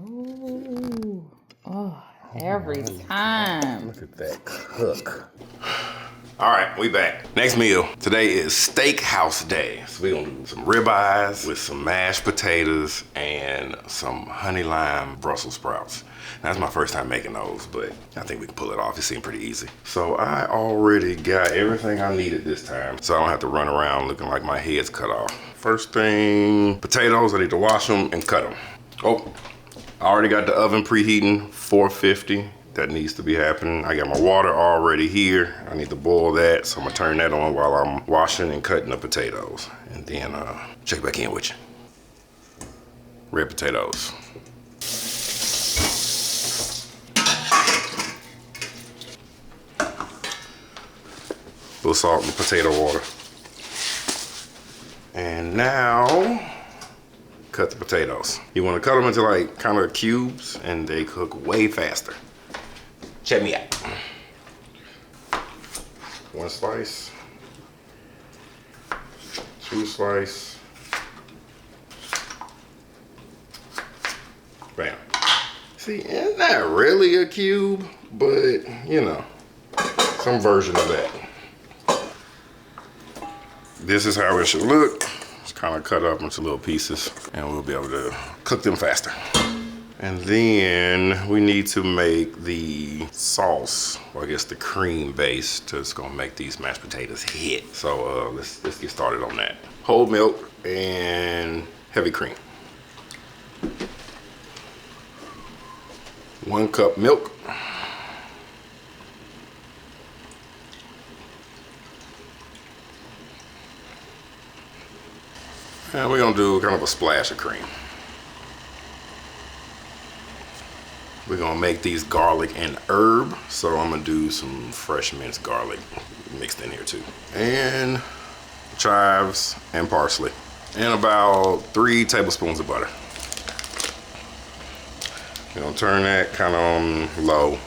Ooh. Oh, every time. Look at that cook. All right, we back. Next meal. Today is Steakhouse Day. So we're gonna do some ribeyes with some mashed potatoes and some honey lime Brussels sprouts. That's my first time making those, but I think we can pull it off. It seemed pretty easy. So I already got everything I needed this time, so I don't have to run around looking like my head's cut off. First thing, potatoes, I need to wash them and cut them. Oh, I already got the oven preheating, 450. That needs to be happening. I got my water already here. I need to boil that, so I'm gonna turn that on while I'm washing and cutting the potatoes. And then check back in with you. Red potatoes. A little salt and potato water. And now, cut the potatoes. You wanna cut them into like kind of cubes and they cook way faster. Check me out. One slice, two slice, bam. See, it's not really a cube, but you know, some version of that. This is how it should look. It's kind of cut up into little pieces and we'll be able to cook them faster. And then we need to make the sauce, or I guess the cream base, that's gonna make these mashed potatoes hit. So let's get started on that. Whole milk and heavy cream. 1 cup milk. And we're gonna do kind of a splash of cream. We're gonna make these garlic and herb, so I'm gonna do some fresh minced garlic mixed in here too. And chives and parsley. And about 3 tablespoons of butter. We're gonna turn that kind of on low.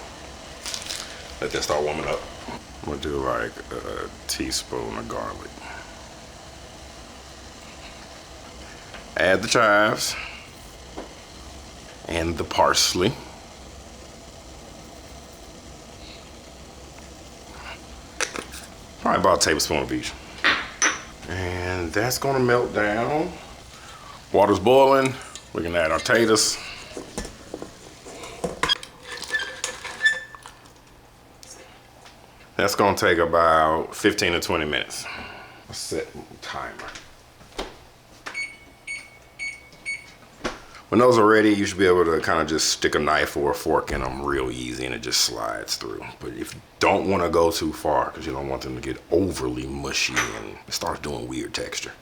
Let that start warming up. I'm gonna do like a teaspoon of garlic. Add the chives and the parsley. Probably about a tablespoon of each. And that's gonna melt down. Water's boiling. We can add our potatoes. That's gonna take about 15 to 20 minutes. Let's set the timer. When those are ready, you should be able to kind of just stick a knife or a fork in them real easy and it just slides through. But if you don't want to go too far, because you don't want them to get overly mushy and start doing weird texture.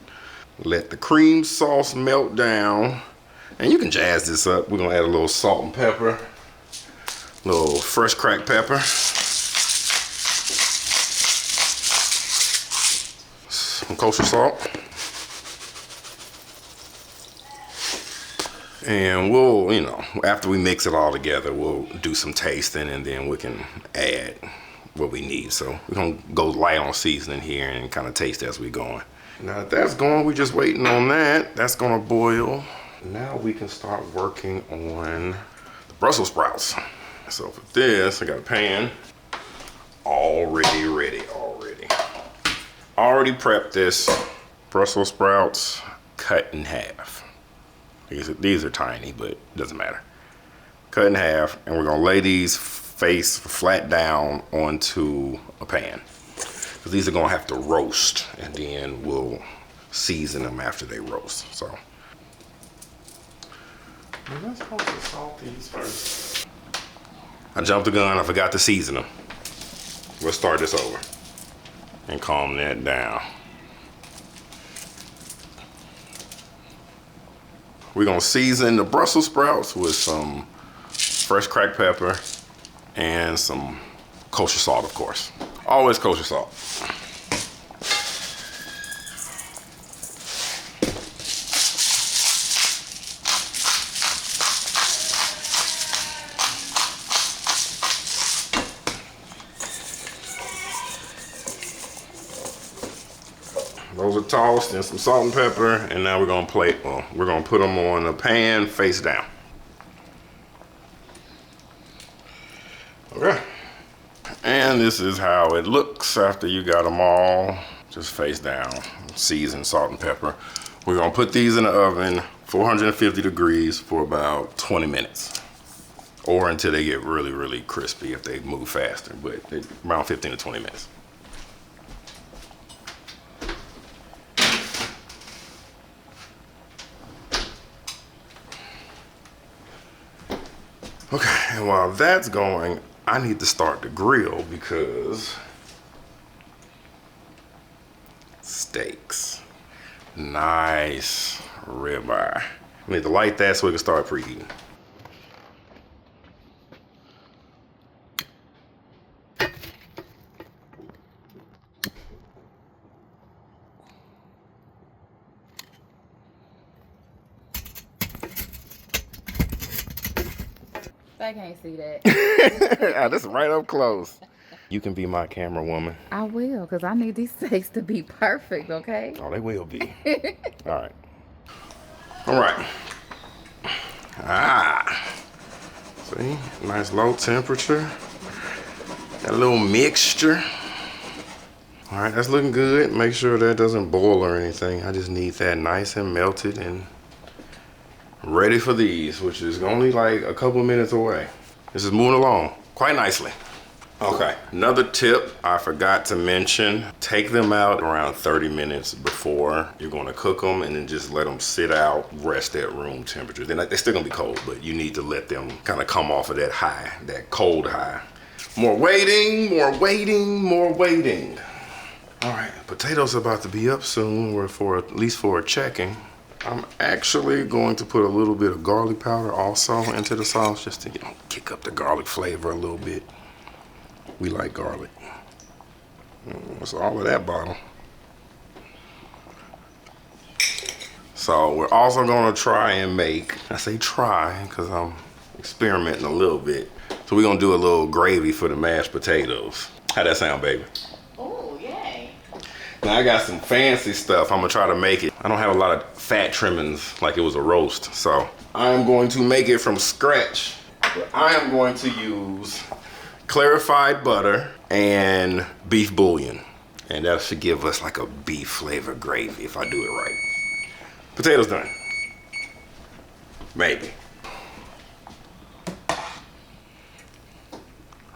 Let the cream sauce melt down. And you can jazz this up. We're gonna add a little salt and pepper, a little fresh cracked pepper, some kosher salt. And we'll, you know, after we mix it all together, we'll do some tasting and then we can add what we need. So we're gonna go light on seasoning here and kind of taste as we're going. Now that that's going, we're just waiting on that. That's gonna boil. Now we can start working on the Brussels sprouts. So for this, I got a pan already ready already. Already prepped this. Brussels sprouts cut in half. These are tiny, but it doesn't matter. Cut in half, and we're gonna lay these face flat down onto a pan. Because these are gonna have to roast, and then we'll season them after they roast, so. Let's go to salt these first. I jumped the gun, I forgot to season them. Let's start this over and calm that down. We're gonna season the Brussels sprouts with some fresh cracked pepper and some kosher salt, of course. Always kosher salt. Those are tossed and some salt and pepper, and now we're gonna put them on a pan face down. Okay. And this is how it looks after you got them all just face down, seasoned, salt and pepper. We're gonna put these in the oven, 450 degrees for about 20 minutes. Or until they get really, really crispy if they move faster, but around 15 to 20 minutes. Okay, and while that's going, I need to start the grill because steaks. Nice ribeye. I need to light that so we can start preheating. I can't see that. This is right up close. You can be my camera woman. I will, because I need these steaks to be perfect, okay? Oh, they will be. All right. All right. Ah. See? Nice low temperature. That little mixture. All right, that's looking good. Make sure that doesn't boil or anything. I just need that nice and melted and ready for these, which is only like a couple of minutes away. This is moving along quite nicely. Okay, another tip I forgot to mention, take them out around 30 minutes before you're gonna cook them and then just let them sit out, rest at room temperature. They're still gonna be cold, but you need to let them kind of come off of that high, that cold high. More waiting, more waiting, more waiting. All right, potatoes are about to be up soon, or at least for a checking. I'm actually going to put a little bit of garlic powder also into the sauce just to, kick up the garlic flavor a little bit. We like garlic. What's all of that bottle? So we're also gonna try and make, I say try because I'm experimenting a little bit. So we're gonna do a little gravy for the mashed potatoes. How'd that sound, baby? Oh, yay. Now I got some fancy stuff. I'm gonna try to make it. I don't have a lot of fat trimmings like it was a roast. So I'm going to make it from scratch. But I am going to use clarified butter and beef bouillon. And that should give us like a beef flavor gravy if I do it right. Potatoes done. Maybe.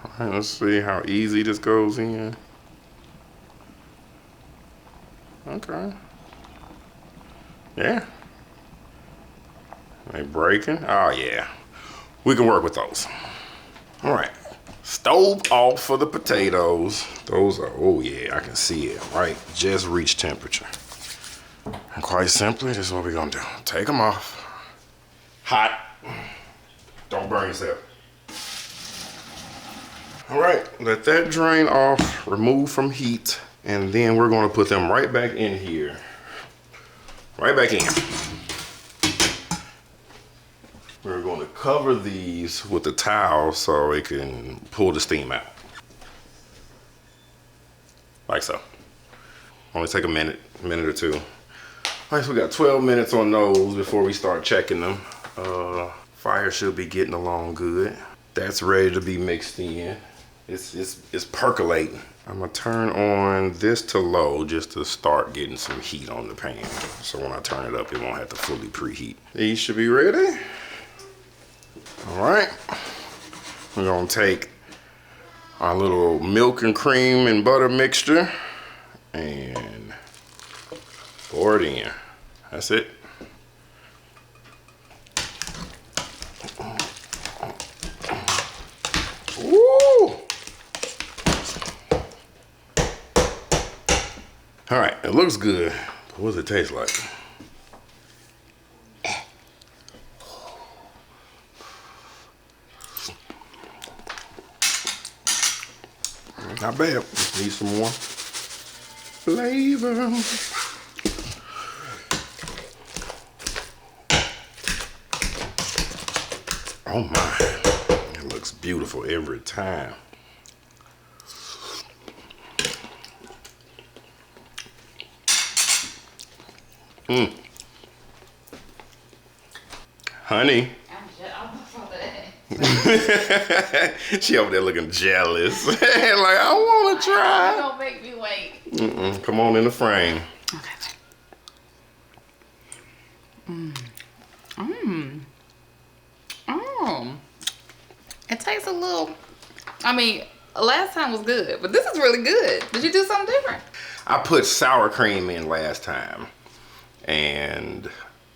All right, let's see how easy this goes in. Okay. Yeah. They breaking? Oh yeah. We can work with those. All right. Stove off for the potatoes. Those are, oh yeah, I can see it, right? Just reached temperature. And quite simply, this is what we're gonna do. Take them off. Hot. Don't burn yourself. All right, let that drain off, remove from heat, and then we're gonna put them right back in here. Right back in. We're going to cover these with a towel so it can pull the steam out. Like so. Only take a minute or two. All right, so we got 12 minutes on those before we start checking them. Fire should be getting along good. That's ready to be mixed in. It's percolating. I'm gonna turn on this to low just to start getting some heat on the pan. So when I turn it up, it won't have to fully preheat. These should be ready. All right, we're gonna take our little milk and cream and butter mixture and pour it in. That's it. Woo! All right, it looks good, but what does it taste like? Not bad. Need some more flavor. Oh my, it looks beautiful every time. Honey. I'm about that. She over there looking jealous. Like, I want to try. Don't make me wait. Come on in the frame. Okay. It tastes a little, I mean, last time was good, but this is really good. Did you do something different? I put sour cream in last time, and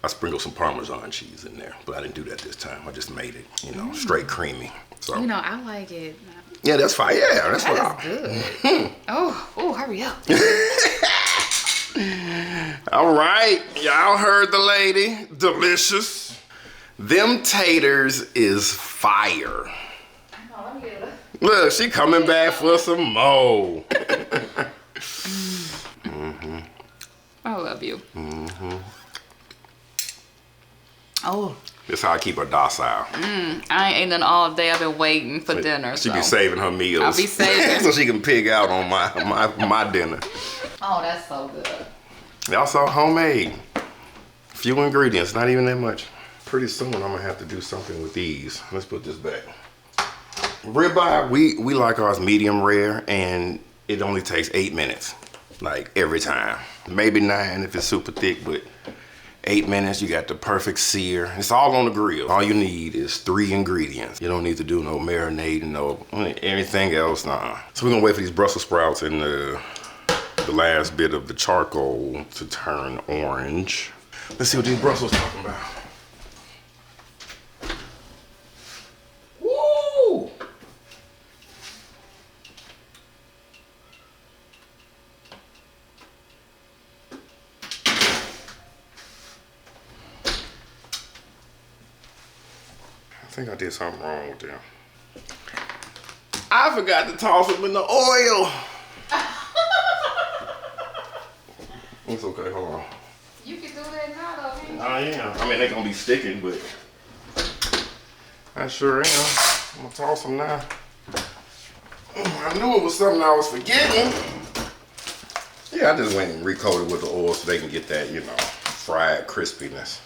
I sprinkled some Parmesan cheese in there, but I didn't do that this time. I just made it, you know, straight creamy. So You know, I like it. yeah, that's fine. Yeah, that's That fine. is good. Oh, hurry up. All right, y'all heard the lady. Delicious. Them taters is fire. Look, she coming back for some more. I love you. Oh. That's how I keep her docile. I ain't eating all day. I've been waiting for dinner. She so. be saving her meals. I'll be saving. so she can pig out on my dinner. Oh, that's so good. Y'all saw homemade. Few ingredients, not even that much. Pretty soon I'm gonna have to do something with these. Let's put this back. Ribeye, we like ours medium rare, and it only takes 8 minutes, like every time. Maybe 9 if it's super thick, but 8 minutes, you got the perfect sear. It's all on the grill. All you need is 3 ingredients. You don't need to do no marinating, no anything else, nah. So we're gonna wait for these Brussels sprouts and the last bit of the charcoal to turn orange. Let's see what these Brussels talking about. Woo! I think I did something wrong with them. I forgot to toss them in the oil. It's okay, hold on. You can do that now, though, can't you? I am. I mean, they're gonna be sticking, but I sure am. I'm gonna toss them now. I knew it was something I was forgetting. Yeah, I just went and recoated with the oil so they can get that, you know, fried crispiness.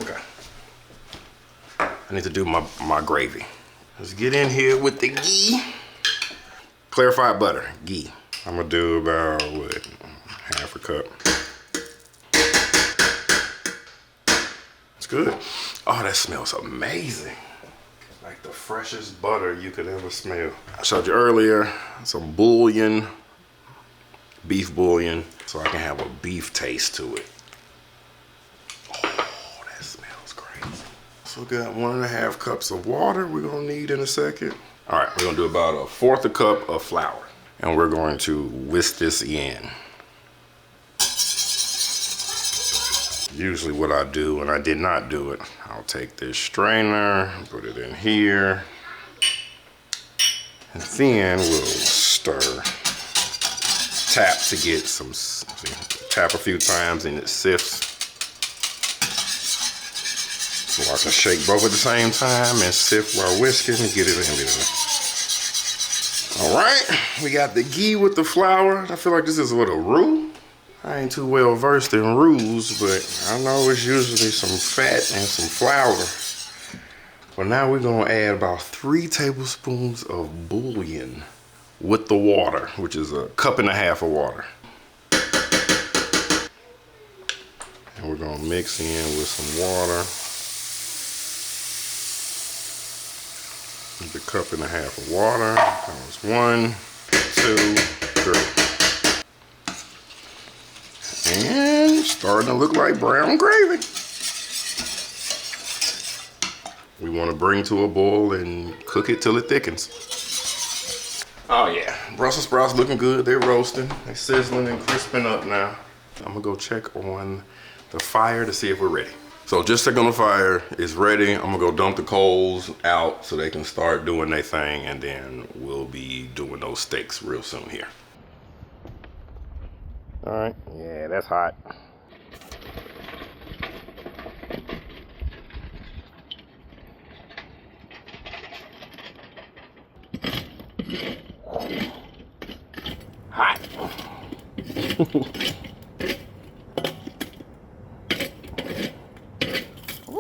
Okay. I need to do my gravy. Let's get in here with the ghee. Clarified butter, ghee. I'm gonna do about, what, half a cup. It's good. Oh, that smells amazing. Like the freshest butter you could ever smell. I showed you earlier some bouillon, beef bouillon, so I can have a beef taste to it. Oh, that smells great. So we got 1.5 cups of water we're gonna need in a second. All right, we're gonna do about 1/4 cup of flour, and we're going to whisk this in. Usually what I do, and I did not do it, I'll take this strainer, put it in here, and then we'll stir. Tap to get some, see, tap a few times and it sifts. So I can shake both at the same time and sift while whisking and get it in there. All right, we got the ghee with the flour. I feel like this is what, a roux? I ain't too well versed in roux, but I know it's usually some fat and some flour. But now we're gonna add about 3 tablespoons of bouillon with the water, which is 1.5 cups of water. And we're gonna mix in with some water. The 1.5 cups of water. That was 1, 2, 3. And starting to look like brown gravy. We want to bring to a boil and cook it till it thickens. Oh yeah, Brussels sprouts looking good. They're roasting, they're sizzling and crisping up now. I'm gonna go check on the fire to see if we're ready. So just check on the fire, it's ready. I'm gonna go dump the coals out so they can start doing their thing, and then we'll be doing those steaks real soon here. All right, yeah, that's hot. Hot.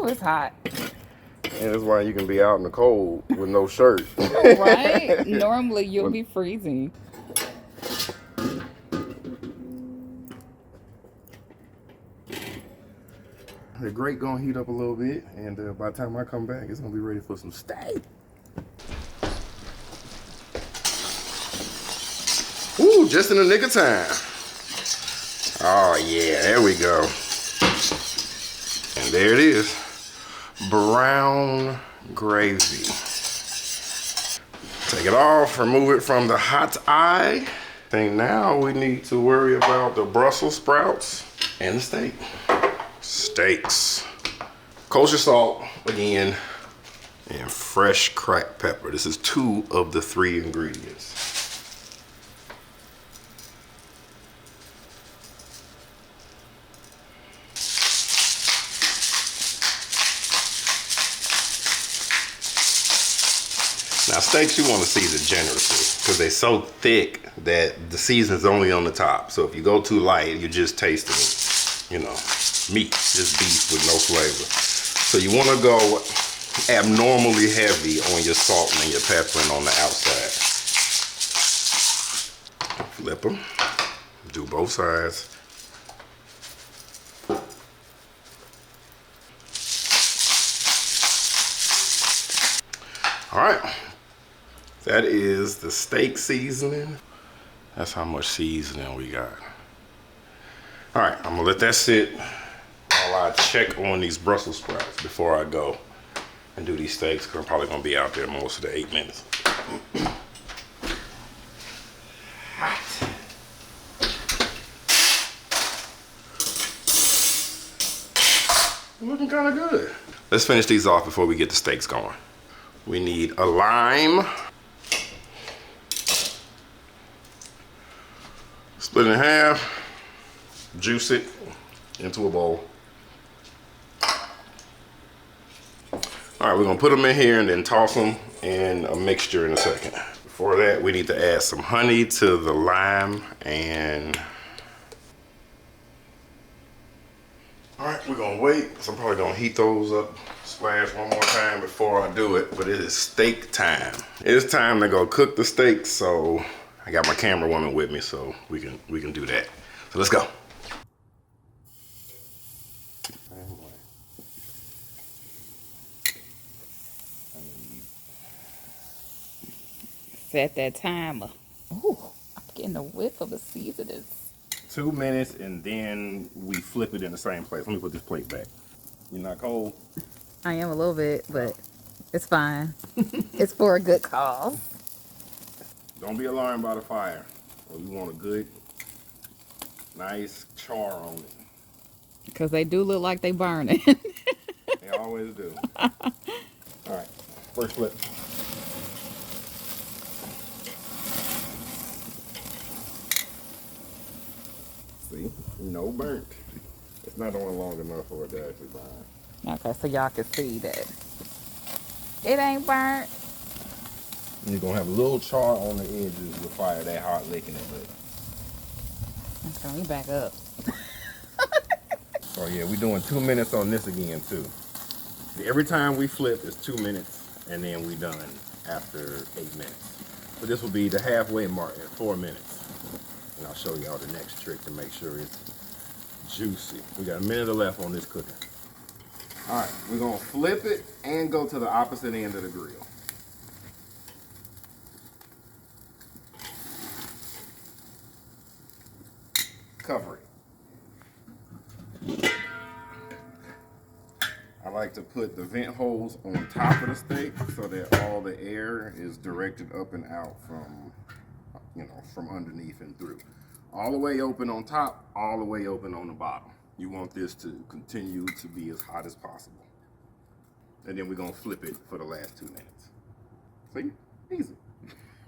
it's hot. And that's why you can be out in the cold with no shirt. Right? Normally you'll be freezing. The grate gonna heat up a little bit, and by the time I come back, it's gonna be ready for some steak. Ooh, just in the nick of time. Oh yeah, there we go. And there it is, brown gravy. Take it off, remove it from the hot eye. I think now we need to worry about the Brussels sprouts and the steak. Steaks. Kosher salt again, and fresh cracked pepper. This is 2 of the 3 ingredients. Now steaks you want to season generously because they're so thick that the season's only on the top. So if you go too light, you're just tasting, you know, meat, just beef with no flavor. So you want to go abnormally heavy on your salt and your pepper and on the outside. Flip them, do both sides. All right, that is the steak seasoning. That's how much seasoning we got. All right, I'm gonna let that sit while I check on these Brussels sprouts before I go and do these steaks, because I'm probably gonna be out there most of the 8 minutes. Hot. Looking kind of good. Let's finish these off before we get the steaks going. We need a lime. Split it in half. Juice it into a bowl. All right, we're gonna put them in here and then toss them in a mixture in a second. Before that, we need to add some honey to the lime and... All right, we're gonna wait. So I'm probably gonna heat those up, splash one more time before I do it, but it is steak time. It's time to go cook the steaks, so I got my camera woman with me, so we can do that. So let's go. Set that timer. Ooh, I'm getting a whiff of the seasonings. 2 minutes, and then we flip it in the same place. Let me put this plate back. You're not cold? I am a little bit, but it's fine. It's for a good cause. Don't be alarmed by the fire. Well, you want a good, nice char on it. Because they do look like they burning. They always do. All right, first flip. See, no burnt. It's not on long enough for it to actually burn. Okay, so y'all can see that it ain't burnt. And you're gonna have a little char on the edges with fire that hot licking it, but. Okay, let me back up. So yeah, we're doing 2 minutes on this again too. Every time we flip, it's 2 minutes, and then we done after 8 minutes. So this will be the halfway mark at 4 minutes. And I'll show y'all the next trick to make sure it's juicy. We got a minute left on this cooking. All right, we're gonna flip it and go to the opposite end of the grill. Cover it. I like to put the vent holes on top of the steak so that all the air is directed up and out from, you know, from underneath and through. All the way open on top, all the way open on the bottom. You want this to continue to be as hot as possible. And then we're gonna flip it for the last 2 minutes. See, easy.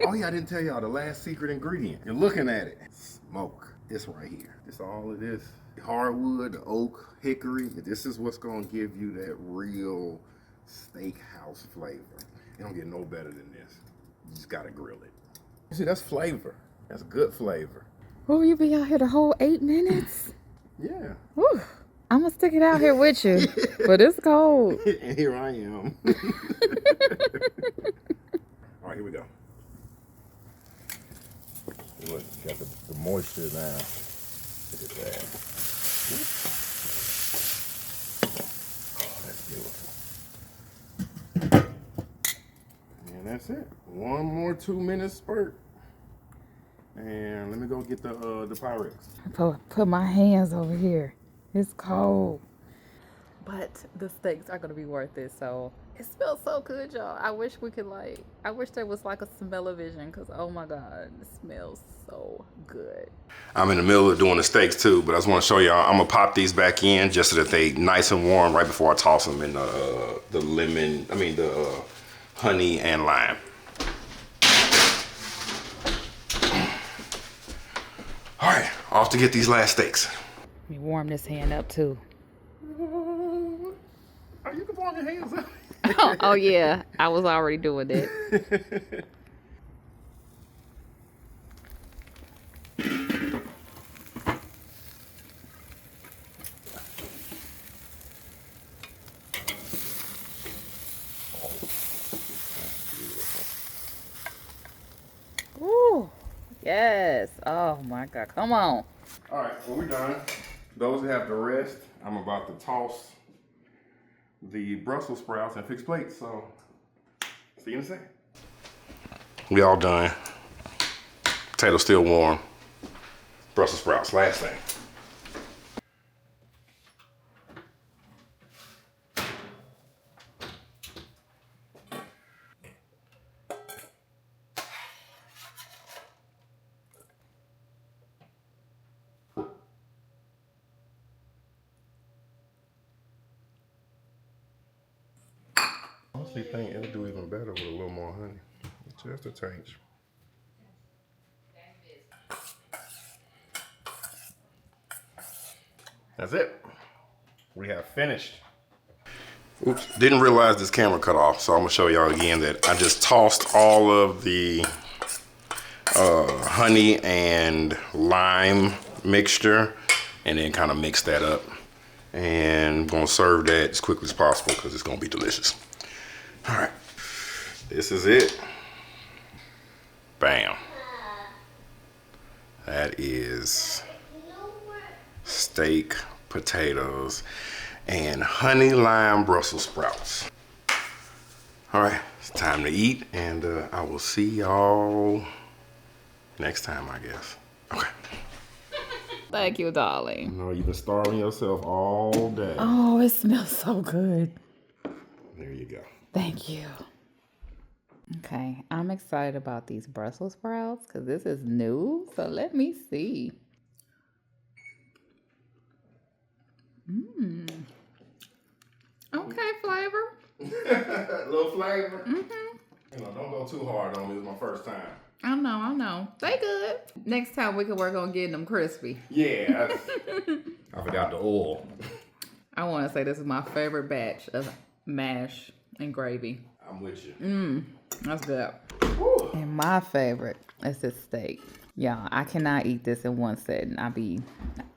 Oh yeah, I didn't tell y'all the last secret ingredient. You're looking at it, smoke. This right here, this all it is. Hardwood, oak, hickory. This is what's gonna give you that real steakhouse flavor. You don't get no better than this. You just gotta grill it. You see, that's flavor. That's good flavor. Will you be out here the whole 8 minutes? Yeah. Whew. I'm gonna stick it out here with you, but it's cold. And here I am. All right, here we go. Look, got the moisture now. Look at that. Oh, that's beautiful. And that's it. One more 2-minute spurt. And let me go get the Pyrex. Put my hands over here. It's cold. But the steaks are gonna be worth it. So it smells so good, y'all. I wish we could I wish there was like a smell-o-vision, because oh my God, it smells so good. I'm in the middle of doing the steaks too, but I just want to show y'all. I'm gonna pop these back in just so that they nice and warm right before I toss them in the honey and lime. All right, off to get these last steaks. Let me warm this hand up too. Oh, you can warm your hands up. Oh yeah, I was already doing that. Ooh, yes. Oh my God, come on. All right, well, we're done. Those that have the rest, I'm about to toss the Brussels sprouts and fix plates. So, see you in a second. We all done. Potato still warm. Brussels sprouts, last thing. I honestly think it'll do even better with a little more honey. Just a tinge. That's it. We have finished. Oops, didn't realize this camera cut off, so I'm gonna show y'all again that I just tossed all of the honey and lime mixture and then kind of mix that up. And I'm gonna serve that as quickly as possible because it's gonna be delicious. All right, this is it. Bam. That is steak, potatoes, and honey lime Brussels sprouts. All right, it's time to eat, and I will see y'all next time, I guess. Okay. Thank you, darling. No, you've been starving yourself all day. Oh, it smells so good. There you go. Thank you. Okay, I'm excited about these Brussels sprouts because this is new. So let me see. Okay, flavor. A little flavor. You know, don't go too hard on me. It's my first time. I know. They good. Next time we can work on getting them crispy. Yeah. I forgot the oil. I want to say this is my favorite batch of mash and gravy. I'm with you. That's good. Woo. And my favorite is this steak. Y'all, I cannot eat this in one sitting.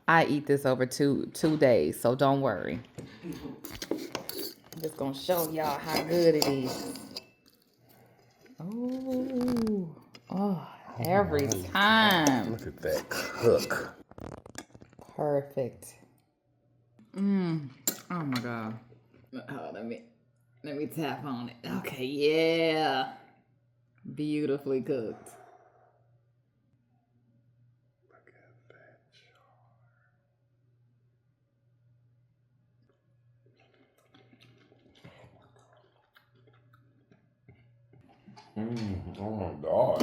I eat this over two days, so don't worry. I'm just gonna show y'all how good it is. Oh, every time. Look at that cook. Perfect. Oh my God. Oh, let me tap on it. Okay, yeah. Beautifully cooked. Look at that char. Oh my God.